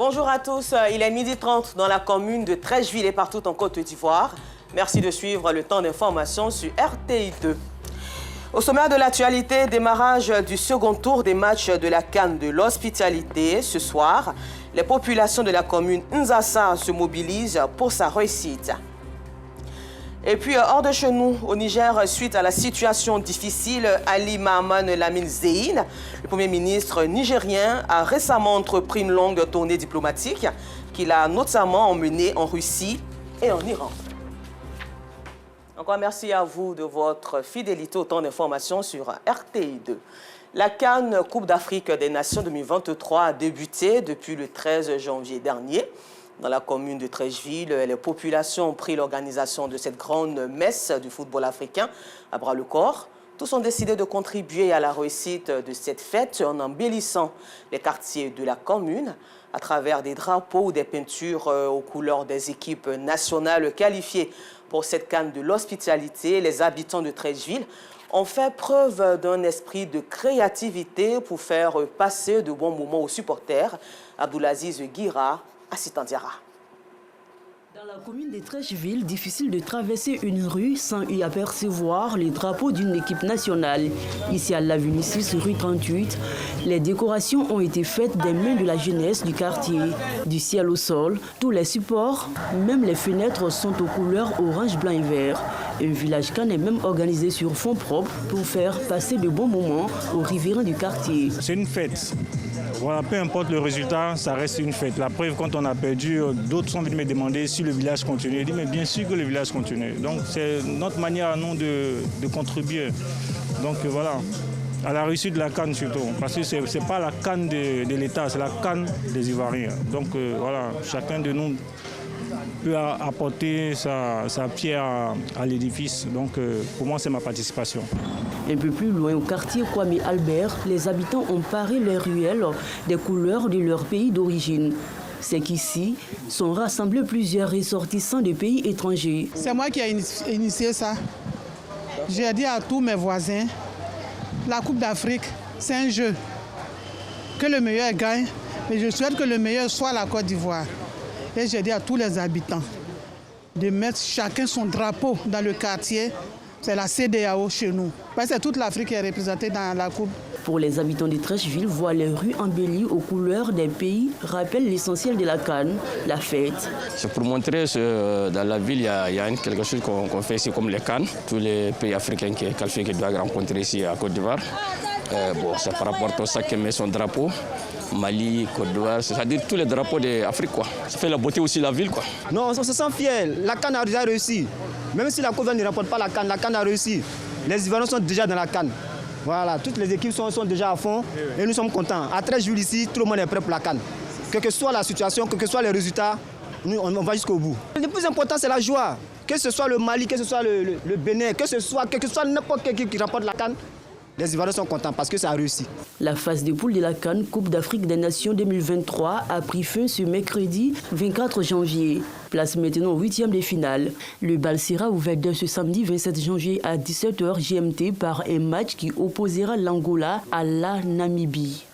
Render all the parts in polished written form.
Bonjour à tous, il est 12h30 dans la commune de Treichville et partout en Côte d'Ivoire. Merci de suivre le temps d'information sur RTI2. Au sommaire de l'actualité, démarrage du second tour des matchs de la CAN de l'hospitalité. Ce soir, les populations de la commune Nzassa se mobilisent pour sa réussite. Et puis, hors de chez nous, au Niger, suite à la situation difficile, Ali Mahaman Lamine Zein, le Premier ministre nigérien, a récemment entrepris une longue tournée diplomatique qu'il a notamment emmenée en Russie et en Iran. Encore merci à vous de votre fidélité au temps d'information sur RTI2. La CAN Coupe d'Afrique des Nations 2023 a débuté depuis le 13 janvier dernier. Dans la commune de Treichville, les populations ont pris l'organisation de cette grande messe du football africain à bras-le-corps. Tous ont décidé de contribuer à la réussite de cette fête en embellissant les quartiers de la commune à travers des drapeaux ou des peintures aux couleurs des équipes nationales qualifiées pour cette CAN de l'hospitalité. Les habitants de Treichville ont fait preuve d'un esprit de créativité pour faire passer de bons moments aux supporters. Abdoulaziz Guira, assistant Diarra. Dans la commune de Treichville, difficile de traverser une rue sans y apercevoir les drapeaux d'une équipe nationale. Ici à l'avenue 6, rue 38, les décorations ont été faites des mains de la jeunesse du quartier. Du ciel au sol, tous les supports, même les fenêtres sont aux couleurs orange, blanc et vert. Un village CAN est même organisé sur fonds propres pour faire passer de bons moments aux riverains du quartier. C'est une fête. Voilà, peu importe le résultat, ça reste une fête. La preuve, quand on a perdu, d'autres sont venus me demander si le village continue. Je dis, mais bien sûr que le village continue. Donc c'est notre manière à nous de contribuer. Donc voilà, à la réussite de la CAN surtout. Parce que ce n'est pas la CAN de l'État, c'est la CAN des Ivoiriens. Donc voilà, chacun de nous peut apporter sa pierre à l'édifice. Donc pour moi, c'est ma participation. Un peu plus loin, au quartier Kwame Albert, les habitants ont paré les ruelles des couleurs de leur pays d'origine. C'est qu'ici sont rassemblés plusieurs ressortissants de pays étrangers. C'est moi qui ai initié ça. J'ai dit à tous mes voisins, la Coupe d'Afrique, c'est un jeu. Que le meilleur gagne, mais je souhaite que le meilleur soit la Côte d'Ivoire. Et j'ai dit à tous les habitants de mettre chacun son drapeau dans le quartier. C'est la CEDEAO chez nous. Parce que toute l'Afrique qui est représentée dans la Coupe. Pour les habitants de Treichville, voir les rues embellies aux couleurs des pays rappelle l'essentiel de la CAN, la fête. C'est pour montrer que dans la ville, il y a quelque chose qu'on fait ici comme les CAN. Tous les pays africains qui sont qualifiés qui doivent rencontrer ici à Côte d'Ivoire. C'est par rapport à ça qui met son drapeau. Mali, Côte d'Ivoire, c'est-à-dire tous les drapeaux d'Afrique, quoi. Ça fait la beauté aussi de la ville, quoi. Non, on se sent fiers. La CAN a déjà réussi. Même si la Côte d'Ivoire ne remporte pas la CAN a réussi. Les Ivoiriens sont déjà dans la CAN. Voilà, toutes les équipes sont déjà à fond et nous sommes contents. À Treichville ici, tout le monde est prêt pour la CAN. Quelle que soit la situation, quels que soient les résultats, nous, on va jusqu'au bout. Le plus important, c'est la joie. Que ce soit le Mali, que ce soit le Bénin, que ce soit n'importe quelle équipe qui remporte la CAN, les Ivoiriens sont contents parce que ça a réussi. La phase de poule de la CAN Coupe d'Afrique des Nations 2023 a pris fin ce mercredi 24 janvier. Place maintenant au 8e de finale. Le bal sera ouvert dès ce samedi 27 janvier à 17h GMT par un match qui opposera l'Angola à la Namibie.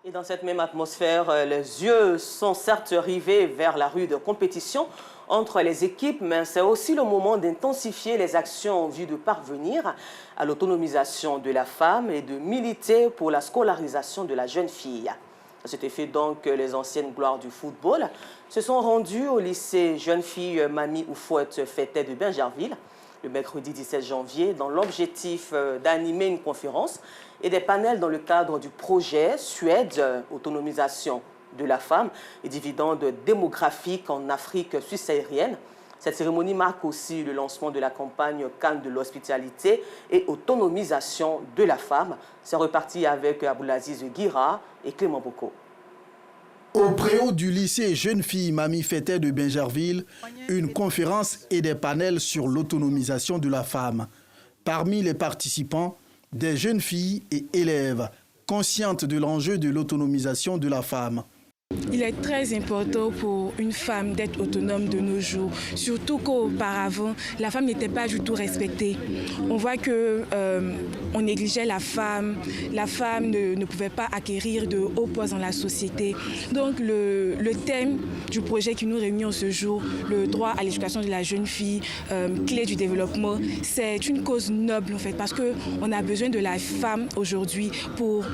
Et dans cette même atmosphère, les yeux sont certes rivés vers la rue de compétition entre les équipes, mais c'est aussi le moment d'intensifier les actions en vue de parvenir à l'autonomisation de la femme et de militer pour la scolarisation de la jeune fille. À cet effet, donc, les anciennes gloires du football se sont rendues au lycée jeune fille Mami Oufouette Fétet de Bingerville le mercredi 17 janvier dans l'objectif d'animer une conférence et des panels dans le cadre du projet Suède, autonomisation de la femme et dividendes démographiques en Afrique subsaharienne. Cette cérémonie marque aussi le lancement de la campagne CAN de l'hospitalité et autonomisation de la femme. C'est reparti avec Abdoulaziz Guira et Clément Boko. Au préau du lycée Jeune Fille Mami Fétet de Bingerville, une conférence et des panels sur l'autonomisation de la femme. Parmi les participants, des jeunes filles et élèves conscientes de l'enjeu de l'autonomisation de la femme. Il est très important pour une femme d'être autonome de nos jours, surtout qu'auparavant, la femme n'était pas du tout respectée. On voit qu'on négligeait la femme ne pouvait pas acquérir de hauts postes dans la société. Donc le thème du projet qui nous réunit en ce jour, le droit à l'éducation de la jeune fille, clé du développement, c'est une cause noble en fait, parce qu'on a besoin de la femme aujourd'hui pour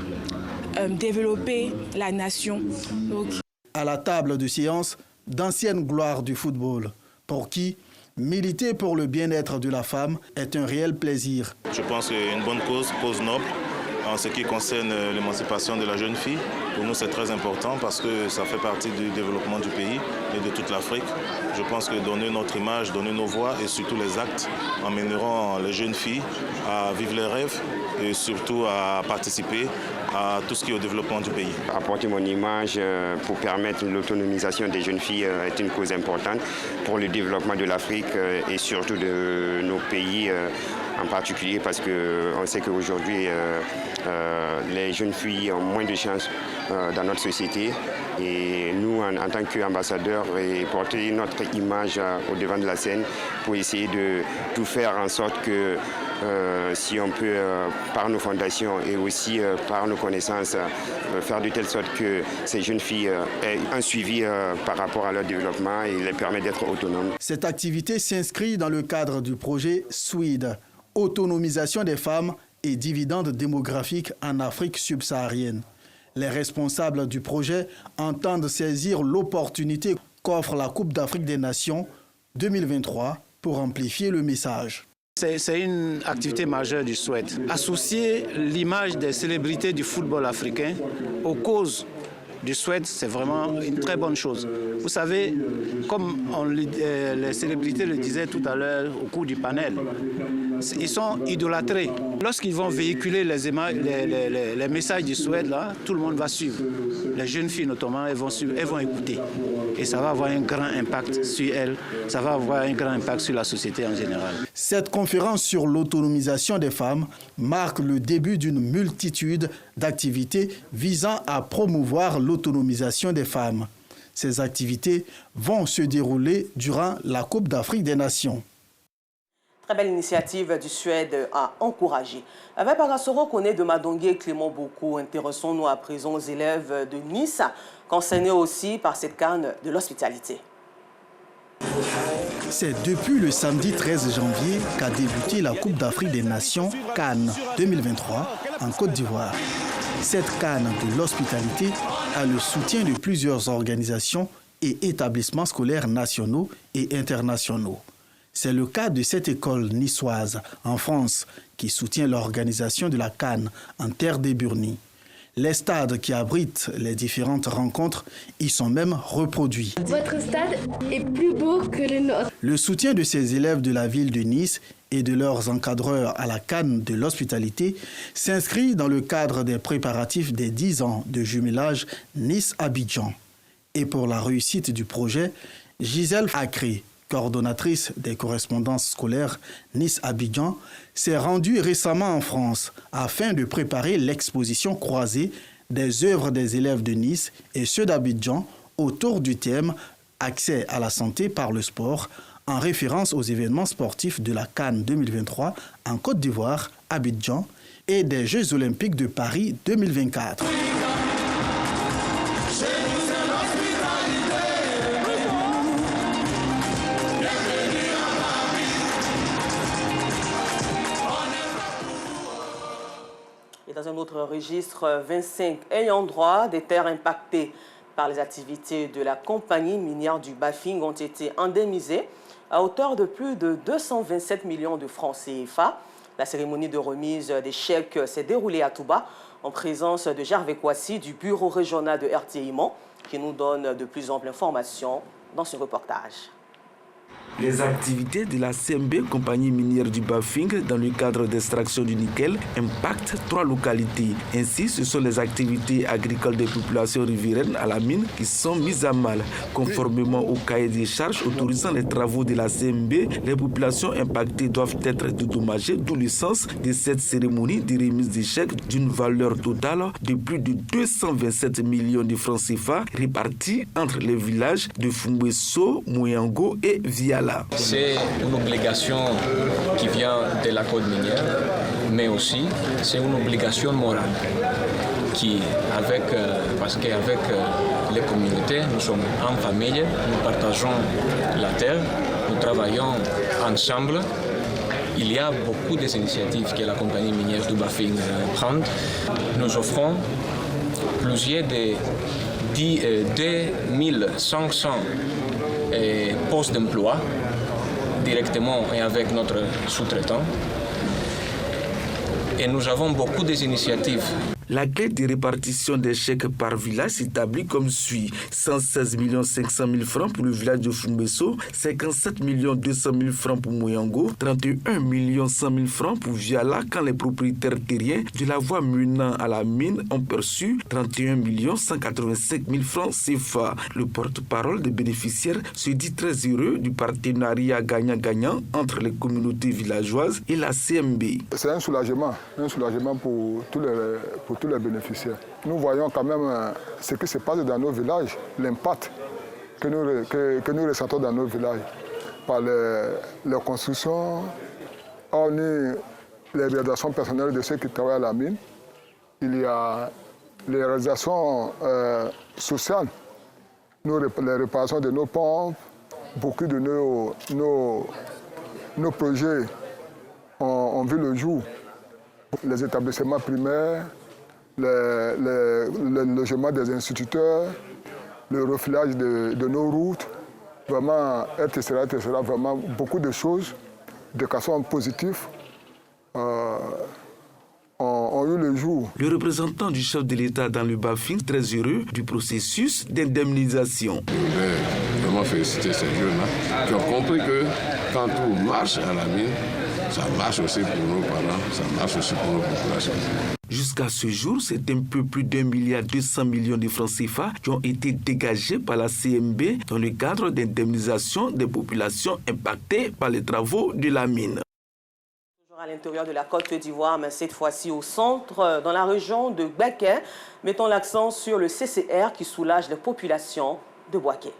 développer la nation. Donc... À la table de séance, d'anciennes gloires du football, pour qui militer pour le bien-être de la femme est un réel plaisir. Je pense qu'une bonne cause noble, en ce qui concerne l'émancipation de la jeune fille. Pour nous, c'est très important parce que ça fait partie du développement du pays et de toute l'Afrique. Je pense que donner notre image, donner nos voix et surtout les actes emmèneront les jeunes filles à vivre leurs rêves et surtout à participer à tout ce qui est au développement du pays. Apporter mon image pour permettre l'autonomisation des jeunes filles est une cause importante pour le développement de l'Afrique et surtout de nos pays en particulier parce qu'on sait qu'aujourd'hui les jeunes filles ont moins de chances dans notre société et nous en tant qu'ambassadeurs porter notre image au devant de la scène pour essayer de tout faire en sorte que si on peut, par nos fondations et aussi par nos connaissances, faire de telle sorte que ces jeunes filles aient un suivi par rapport à leur développement et les permet d'être autonomes. Cette activité s'inscrit dans le cadre du projet SWID, autonomisation des femmes et dividendes démographiques en Afrique subsaharienne. Les responsables du projet entendent saisir l'opportunité qu'offre la Coupe d'Afrique des Nations 2023 pour amplifier le message. C'est une activité majeure du SWID. Associer l'image des célébrités du football africain aux causes du SWID, c'est vraiment une très bonne chose. Vous savez, comme les célébrités le disaient tout à l'heure au cours du panel, ils sont idolâtrés. Lorsqu'ils vont véhiculer les messages du SWID, là, tout le monde va suivre. Les jeunes filles notamment, elles vont suivre, elles vont écouter. Et ça va avoir un grand impact sur elles, ça va avoir un grand impact sur la société en général. Cette conférence sur l'autonomisation des femmes marque le début d'une multitude d'activités visant à promouvoir l'autonomisation des femmes. Ces activités vont se dérouler durant la Coupe d'Afrique des Nations. Très belle initiative du Suède à encourager. Avec Parasoro Kone de Madongué et Clément Beaucoup, intéressons-nous à présent aux élèves de Nice, concernés aussi par cette canne de l'hospitalité. C'est depuis le samedi 13 janvier qu'a débuté la Coupe d'Afrique des Nations Cannes 2023 en Côte d'Ivoire. Cette canne de l'hospitalité a le soutien de plusieurs organisations et établissements scolaires nationaux et internationaux. C'est le cas de cette école niçoise en France qui soutient l'organisation de la Cannes en terre des Burnies. Les stades qui abritent les différentes rencontres y sont même reproduits. Votre stade est plus beau que le nôtre. Le soutien de ces élèves de la ville de Nice et de leurs encadreurs à la Cannes de l'hospitalité s'inscrit dans le cadre des préparatifs des 10 ans de jumelage Nice-Abidjan. Et pour la réussite du projet, Gisèle Acré, coordonnatrice des correspondances scolaires Nice-Abidjan, s'est rendue récemment en France afin de préparer l'exposition croisée des œuvres des élèves de Nice et ceux d'Abidjan autour du thème « Accès à la santé par le sport » en référence aux événements sportifs de la Cannes 2023 en Côte d'Ivoire, Abidjan et des Jeux olympiques de Paris 2024. Dans un autre registre, 25 ayants droit des terres impactées par les activités de la compagnie minière du Bafing ont été indemnisés à hauteur de plus de 227 millions de francs CFA. La cérémonie de remise des chèques s'est déroulée à Touba en présence de Gervais Kouassi du bureau régional de RTI Mans qui nous donne de plus amples informations dans ce reportage. Les activités de la CMB, compagnie minière du Bafing, dans le cadre d'extraction du nickel, impactent 3 localités. Ainsi, ce sont les activités agricoles des populations riveraines à la mine qui sont mises à mal. Conformément au cahier des charges autorisant les travaux de la CMB, les populations impactées doivent être dédommagées, d'où le sens de cette cérémonie de remise des chèques d'une valeur totale de plus de 227 millions de francs CFA répartis entre les villages de Fumbeso, Moyango et Viala. C'est une obligation qui vient de la code minière, mais aussi c'est une obligation morale parce qu'avec les communautés, nous sommes en famille, nous partageons la terre, nous travaillons ensemble. Il y a beaucoup d'initiatives que la compagnie minière du Bafing prend. Nous offrons plusieurs de 2500 postes d'emploi directement et avec notre sous-traitant. Et nous avons beaucoup d'initiatives. La clé de répartition des chèques par village s'établit comme suit. 116 500 000 francs pour le village de Fumbeso, 57 200 000 francs pour Moyango, 31 100 000 francs pour Viala quand les propriétaires terriens de la voie menant à la mine ont perçu 31 185 000 francs CFA. Le porte-parole des bénéficiaires se dit très heureux du partenariat gagnant-gagnant entre les communautés villageoises et la CMB. C'est un soulagement pour tous les bénéficiaires. Nous voyons quand même ce qui se passe dans nos villages, l'impact que nous ressentons dans nos villages par les constructions, hormis les réalisations personnelles de ceux qui travaillent à la mine. Il y a les réalisations sociales, les réparations de nos pompes, beaucoup de nos projets ont vu le jour. Les établissements primaires, le logement des instituteurs, le refilage de nos routes, vraiment, etc., vraiment beaucoup de choses de façon positive ont eu le jour. Le représentant du chef de l'État dans le Bafing, très heureux du processus d'indemnisation. Je voudrais vraiment féliciter ces jeunes-là qui ont compris que quand tout marche à la mine, ça marche aussi pour nos parents, ça marche aussi pour nos populations. Jusqu'à ce jour, c'est un peu plus d'1,2 milliard de francs CFA qui ont été dégagés par la CMB dans le cadre d'indemnisation des populations impactées par les travaux de la mine. Toujours à l'intérieur de la Côte d'Ivoire, mais cette fois-ci au centre, dans la région de Bouaké, mettons l'accent sur le CCR qui soulage les populations de Bouaké.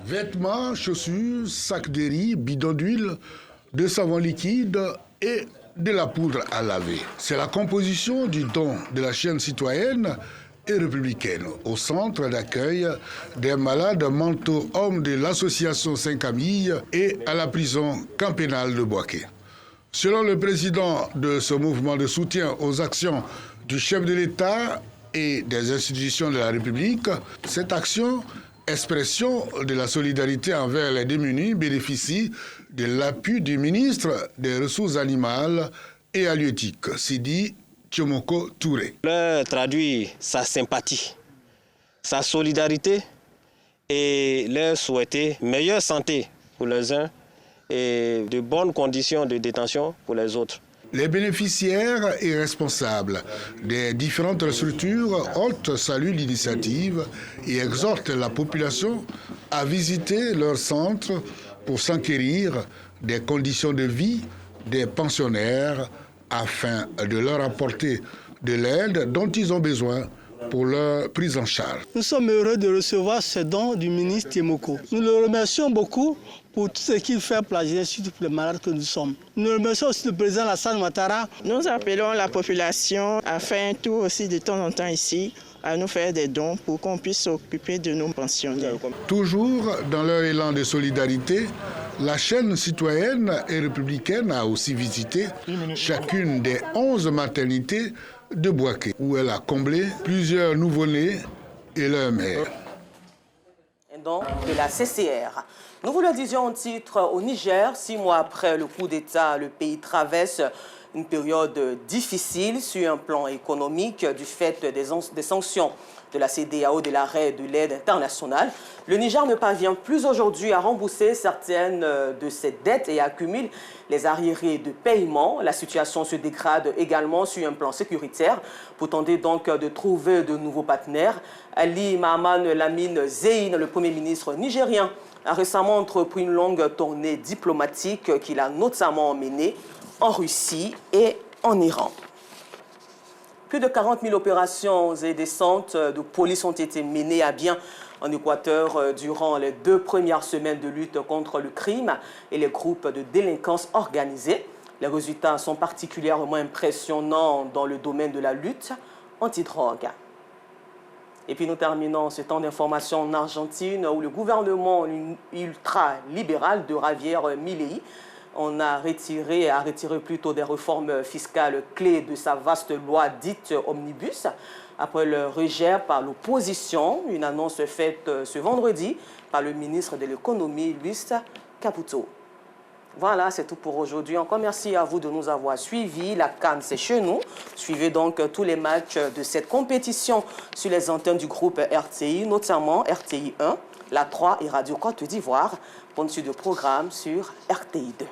Vêtements, chaussures, sacs de riz, bidons d'huile, de savon liquide et de la poudre à laver. C'est la composition du don de la chaîne citoyenne et républicaine au centre d'accueil des malades mentaux hommes de l'association Saint-Camille et à la prison camp pénal de Bouaké. Selon le président de ce mouvement de soutien aux actions du chef de l'État et des institutions de la République, cette action, expression de la solidarité envers les démunis, bénéficie de l'appui du ministre des Ressources animales et halieutiques, Sidi Tchomoko Touré. Leur traduit sa sympathie, sa solidarité et leur souhaiter meilleure santé pour les uns et de bonnes conditions de détention pour les autres. Les bénéficiaires et responsables des différentes structures hôtes saluent l'initiative et exhortent la population à visiter leur centre pour s'enquérir des conditions de vie des pensionnaires afin de leur apporter de l'aide dont ils ont besoin pour leur prise en charge. Nous sommes heureux de recevoir ce don du ministre Tchomoko. Nous le remercions beaucoup pour tout ce qu'il fait pour la jeunesse, surtout pour les malades que nous sommes. Nous remercions aussi le président Alassane Ouattara. Nous appelons la population à faire un tour aussi de temps en temps ici, à nous faire des dons pour qu'on puisse s'occuper de nos pensionnaires. Toujours dans leur élan de solidarité, la chaîne citoyenne et républicaine a aussi visité chacune des 11 maternités de Bouaké, où elle a comblé plusieurs nouveau-nés et leurs mères. Un don de la CCR. Nous vous le disions en titre, au Niger, 6 mois après le coup d'État, le pays traverse Une période difficile sur un plan économique du fait des sanctions de la CEDEAO, de l'arrêt de l'aide internationale. Le Niger ne parvient plus aujourd'hui à rembourser certaines de ses dettes et accumule les arriérés de paiement. La situation se dégrade également sur un plan sécuritaire pour tenter donc de trouver de nouveaux partenaires. Ali Mahaman Lamine Zein, le Premier ministre nigérien, a récemment entrepris une longue tournée diplomatique qu'il a notamment menée en Russie et en Iran. Plus de 40 000 opérations et descentes de police ont été menées à bien en Équateur durant les 2 premières semaines de lutte contre le crime et les groupes de délinquance organisée. Les résultats sont particulièrement impressionnants dans le domaine de la lutte anti-drogue. Et puis nous terminons ce temps d'information en Argentine où le gouvernement ultra-libéral de Javier Milei a retiré plutôt des réformes fiscales clés de sa vaste loi dite Omnibus. Après le rejet par l'opposition, une annonce faite ce vendredi par le ministre de l'économie, Luis Caputo. Voilà, c'est tout pour aujourd'hui. Encore merci à vous de nous avoir suivis. La CAN, c'est chez nous. Suivez donc tous les matchs de cette compétition sur les antennes du groupe RTI, notamment RTI 1, La 3 et Radio Côte d'Ivoire. Bonne suite de programme sur RTI 2.